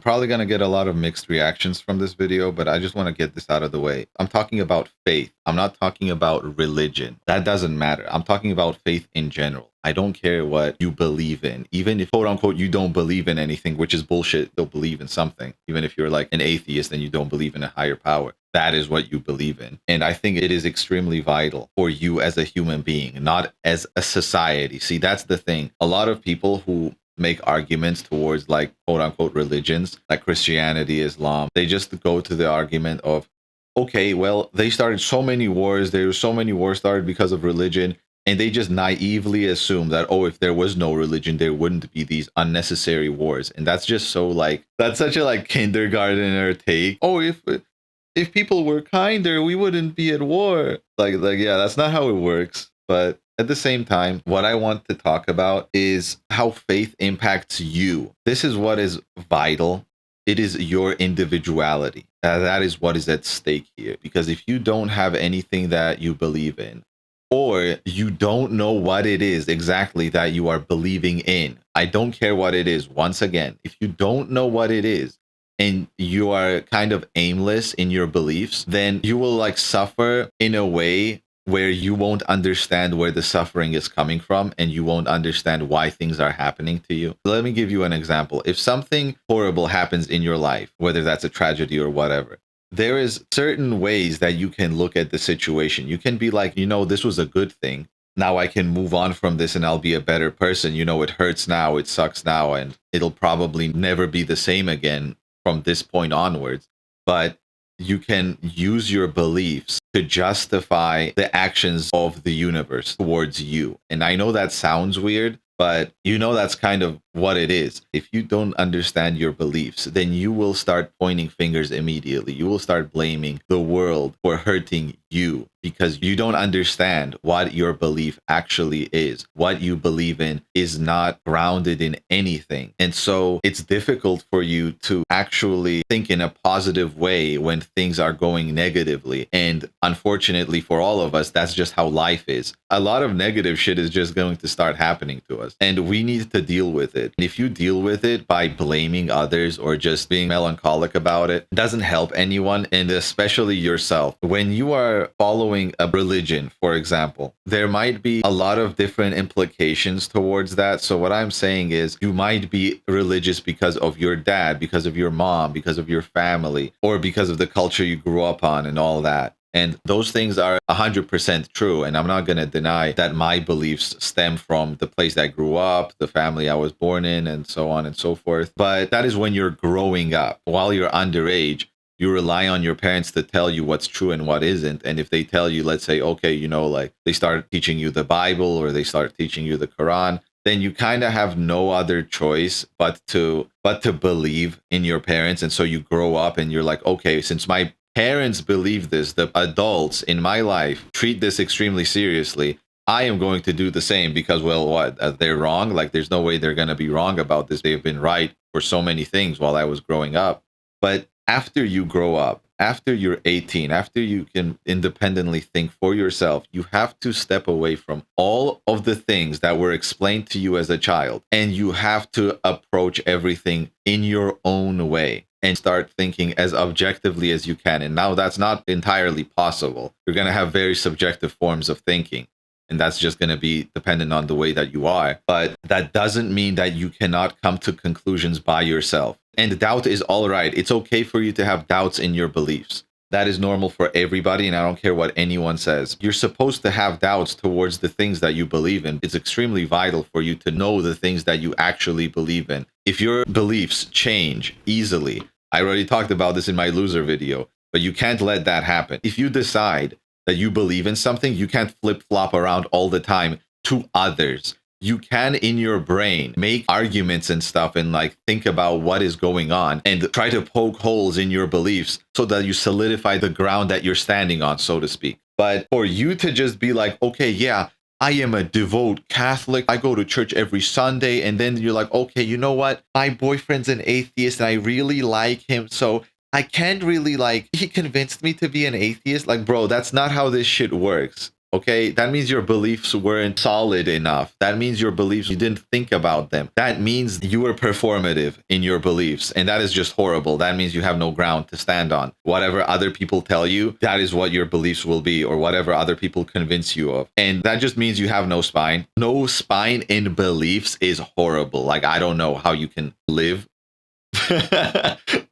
probably going to get a lot of mixed reactions from this video, but I just want to get this out of the way. I'm talking about faith. I'm not talking about religion. That doesn't matter. I'm talking about faith in general. I don't care what you believe in. Even if, quote unquote, you don't believe in anything, which is bullshit, you'll believe in something. Even if you're like an atheist and you don't believe in a higher power, that is what you believe in. And I think it is extremely vital for you as a human being, not as a society. See, that's the thing. A lot of people who make arguments towards like quote unquote religions like Christianity, Islam, they just go to the argument of, okay, well, they started so many wars. There were so many wars started because of religion. And they just naively assume that, oh, if there was no religion, there wouldn't be these unnecessary wars. And that's just so like, that's such a like kindergartner take. Oh, if people were kinder, we wouldn't be at war. Like, yeah, that's not how it works. But at the same time, what I want to talk about is how faith impacts you. This is what is vital. It is your individuality. That is what is at stake here. Because if you don't have anything that you believe in, or you don't know what it is exactly that you are believing in, I don't care what it is. Once again, if you don't know what it is and you are kind of aimless in your beliefs, then you will like suffer in a way where you won't understand where the suffering is coming from and you won't understand why things are happening to you. Let me give you an example. If something horrible happens in your life, whether that's a tragedy or whatever, there is certain ways that you can look at the situation. You can be like, this was a good thing. Now I can move on from this and I'll be a better person. It hurts now, it sucks now, and it'll probably never be the same again from this point onwards. But you can use your beliefs to justify the actions of the universe towards you. And I know that sounds weird, but that's kind of what it is. If you don't understand your beliefs, then you will start pointing fingers immediately. You will start blaming the world for hurting you because you don't understand what your belief actually is. What you believe in is not grounded in anything. And so it's difficult for you to actually think in a positive way when things are going negatively. And unfortunately for all of us, that's just how life is. A lot of negative shit is just going to start happening to us, and we need to deal with it. And if you deal with it by blaming others or just being melancholic about it, it doesn't help anyone, and especially yourself. When you are following a religion, for example, there might be a lot of different implications towards that. So what I'm saying is you might be religious because of your dad, because of your mom, because of your family, or because of the culture you grew up on and all that. And those things are 100% true. And I'm not going to deny that my beliefs stem from the place that I grew up, the family I was born in, and so on and so forth. But that is when you're growing up. While you're underage, you rely on your parents to tell you what's true and what isn't. And if they tell you, let's say, okay, like they start teaching you the Bible or they start teaching you the Quran, then you kind of have no other choice but to believe in your parents. And so you grow up and you're like, okay, since my parents believe this, the adults in my life treat this extremely seriously, I am going to do the same because, well, what, they're wrong? Like, there's no way they're going to be wrong about this. They've been right for so many things while I was growing up. But after you grow up, after you're 18, after you can independently think for yourself, you have to step away from all of the things that were explained to you as a child. And you have to approach everything in your own way and start thinking as objectively as you can. And now that's not entirely possible. You're going to have very subjective forms of thinking. And that's just going to be dependent on the way that you are. But that doesn't mean that you cannot come to conclusions by yourself. And doubt is all right. It's okay for you to have doubts in your beliefs. That is normal for everybody, and I don't care what anyone says. You're supposed to have doubts towards the things that you believe in. It's extremely vital for you to know the things that you actually believe in. If your beliefs change easily, I already talked about this in my loser video, but you can't let that happen. If you decide that you believe in something, you can't flip-flop around all the time to others. You can, in your brain, make arguments and stuff and like think about what is going on and try to poke holes in your beliefs so that you solidify the ground that you're standing on, so to speak. But for you to just be like, okay, yeah, I am a devout Catholic. I go to church every Sunday. And then you're like, okay, you know what? My boyfriend's an atheist and I really like him. So I can't really he convinced me to be an atheist. Like, bro, that's not how this shit works. Okay, that means your beliefs weren't solid enough. That means your beliefs, you didn't think about them. That means you were performative in your beliefs. And that is just horrible. That means you have no ground to stand on. Whatever other people tell you, that is what your beliefs will be, or whatever other people convince you of. And that just means you have no spine. No spine in beliefs is horrible. Like, I don't know how you can live.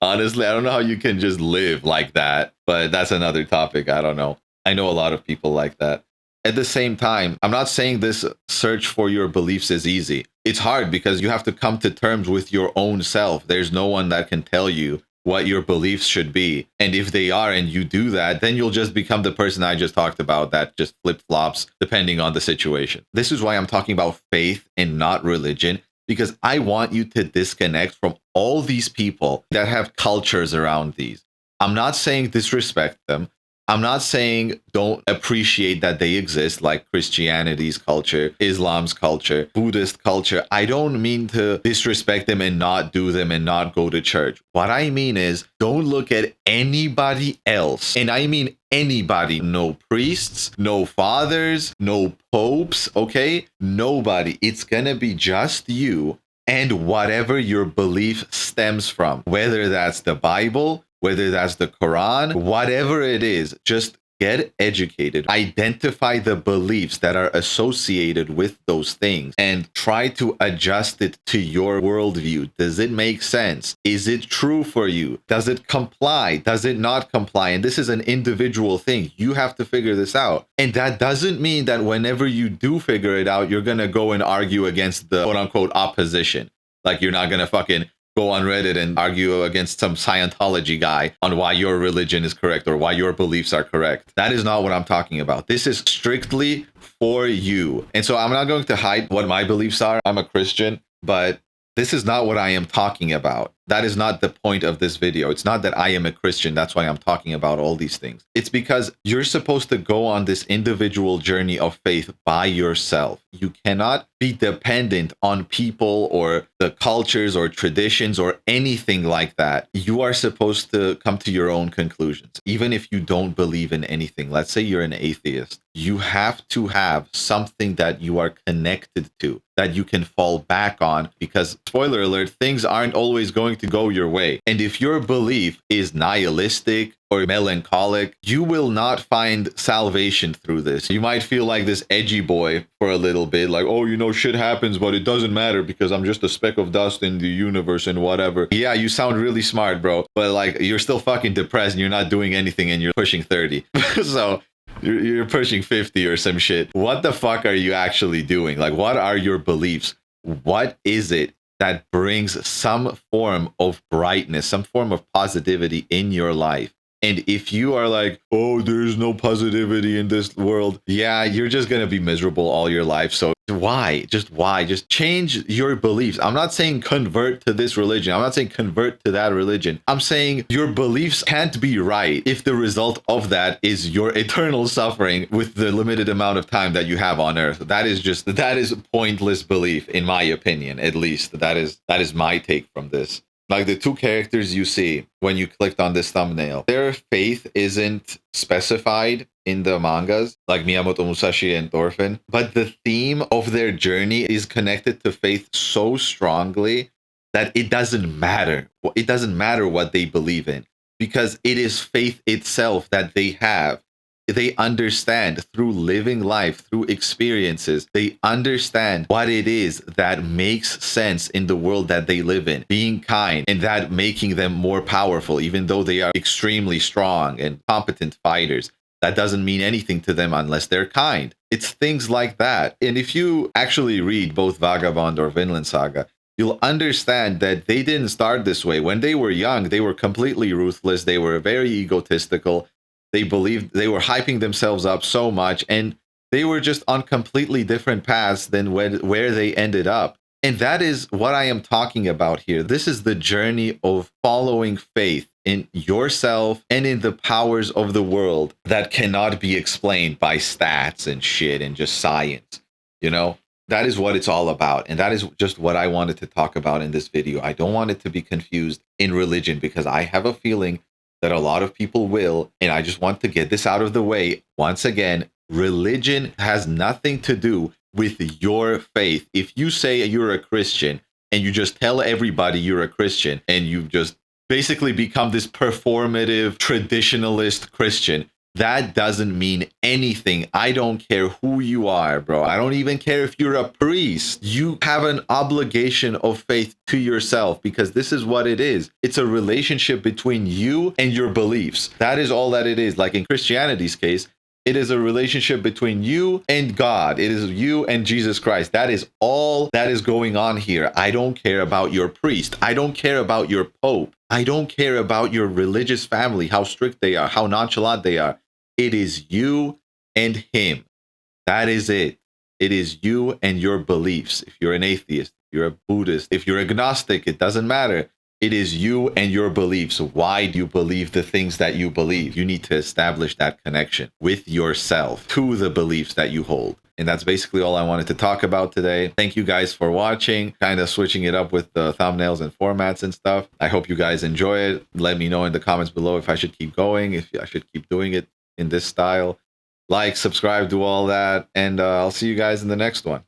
Honestly, I don't know how you can just live like that, but that's another topic. I don't know. I know a lot of people like that. At the same time, I'm not saying this search for your beliefs is easy. It's hard because you have to come to terms with your own self. There's no one that can tell you what your beliefs should be. And if they are and you do that, then you'll just become the person I just talked about that just flip-flops depending on the situation. This is why I'm talking about faith and not religion, because I want you to disconnect from all these people that have cultures around these. I'm not saying disrespect them. I'm not saying don't appreciate that they exist, like Christianity's culture, Islam's culture, Buddhist culture. I don't mean to disrespect them and not do them and not go to church. What I mean is don't look at anybody else. And I mean anybody. No priests, no fathers, no popes, okay? Nobody. It's gonna be just you and whatever your belief stems from, whether that's the Bible, whether that's the Quran, whatever it is, just get educated, identify the beliefs that are associated with those things, and try to adjust it to your worldview. Does it make sense? Is it true for you? Does it comply? Does it not comply? And this is an individual thing. You have to figure this out. And that doesn't mean that whenever you do figure it out, you're going to go and argue against the quote unquote opposition. Like you're not going to fucking go on Reddit and argue against some Scientology guy on why your religion is correct or why your beliefs are correct. That is not what I'm talking about. This is strictly for you. And so I'm not going to hide what my beliefs are. I'm a Christian, but this is not what I am talking about. That is not the point of this video. It's not that I am a Christian. That's why I'm talking about all these things. It's because you're supposed to go on this individual journey of faith by yourself. You cannot be dependent on people or the cultures or traditions or anything like that. You are supposed to come to your own conclusions. Even if you don't believe in anything, let's say you're an atheist, you have to have something that you are connected to, that you can fall back on, because spoiler alert, things aren't always going to go your way. And if your belief is nihilistic or melancholic, you will not find salvation through this. You might feel like this edgy boy for a little bit, like, oh, you know, shit happens, but it doesn't matter because I'm just a speck of dust in the universe and whatever. Yeah, you sound really smart, bro, but like you're still fucking depressed and you're not doing anything and you're pushing 30. So you're pushing 50 or some shit. What the fuck are you actually doing? Like, what are your beliefs? What is it that brings some form of brightness, some form of positivity in your life? And if you are like, oh, there's no positivity in this world, yeah, you're just going to be miserable all your life. So why? Just change your beliefs. I'm not saying convert to this religion. I'm not saying convert to that religion. I'm saying your beliefs can't be right if the result of that is your eternal suffering with the limited amount of time that you have on earth. That is pointless belief, in my opinion, at least. That is my take from this. Like the two characters you see when you clicked on this thumbnail, their faith isn't specified in the mangas, like Miyamoto Musashi and Thorfinn, but the theme of their journey is connected to faith so strongly that it doesn't matter. It doesn't matter what they believe in, because it is faith itself that they have. They understand through living life, through experiences, they understand what it is that makes sense in the world that they live in, being kind, and that making them more powerful, even though they are extremely strong and competent fighters. That doesn't mean anything to them unless they're kind. It's things like that. And if you actually read both Vagabond or Vinland Saga, you'll understand that they didn't start this way. When they were young, they were completely ruthless. They were very egotistical. They believed they were hyping themselves up so much, and they were just on completely different paths than where they ended up. And that is what I am talking about here. This is the journey of following faith in yourself and in the powers of the world that cannot be explained by stats and shit and just science. You know, that is what it's all about. And that is just what I wanted to talk about in this video. I don't want it to be confused in religion, because I have a feeling that a lot of people will, and I just want to get this out of the way. Once again, Religion has nothing to do with your faith. If you say you're a Christian and you just tell everybody you're a Christian and you just basically become this performative traditionalist Christian, that doesn't mean anything. I don't care who you are, bro. I don't even care if you're a priest. You have an obligation of faith to yourself, because this is what it is. It's a relationship between you and your beliefs. That is all that it is. Like in Christianity's case, it is a relationship between you and God. It is you and Jesus Christ. That is all that is going on here. I don't care about your priest. I don't care about your pope. I don't care about your religious family, how strict they are, how nonchalant they are. It is you and him. That is it. It is you and your beliefs. If you're an atheist, if you're a Buddhist, if you're agnostic, it doesn't matter. It is you and your beliefs. Why do you believe the things that you believe? You need to establish that connection with yourself to the beliefs that you hold. And that's basically all I wanted to talk about today. Thank you guys for watching, kind of switching it up with the thumbnails and formats and stuff. I hope you guys enjoy it. Let me know in the comments below if I should keep going, if I should keep doing it in this style. Like, subscribe, do all that. And I'll see you guys in the next one.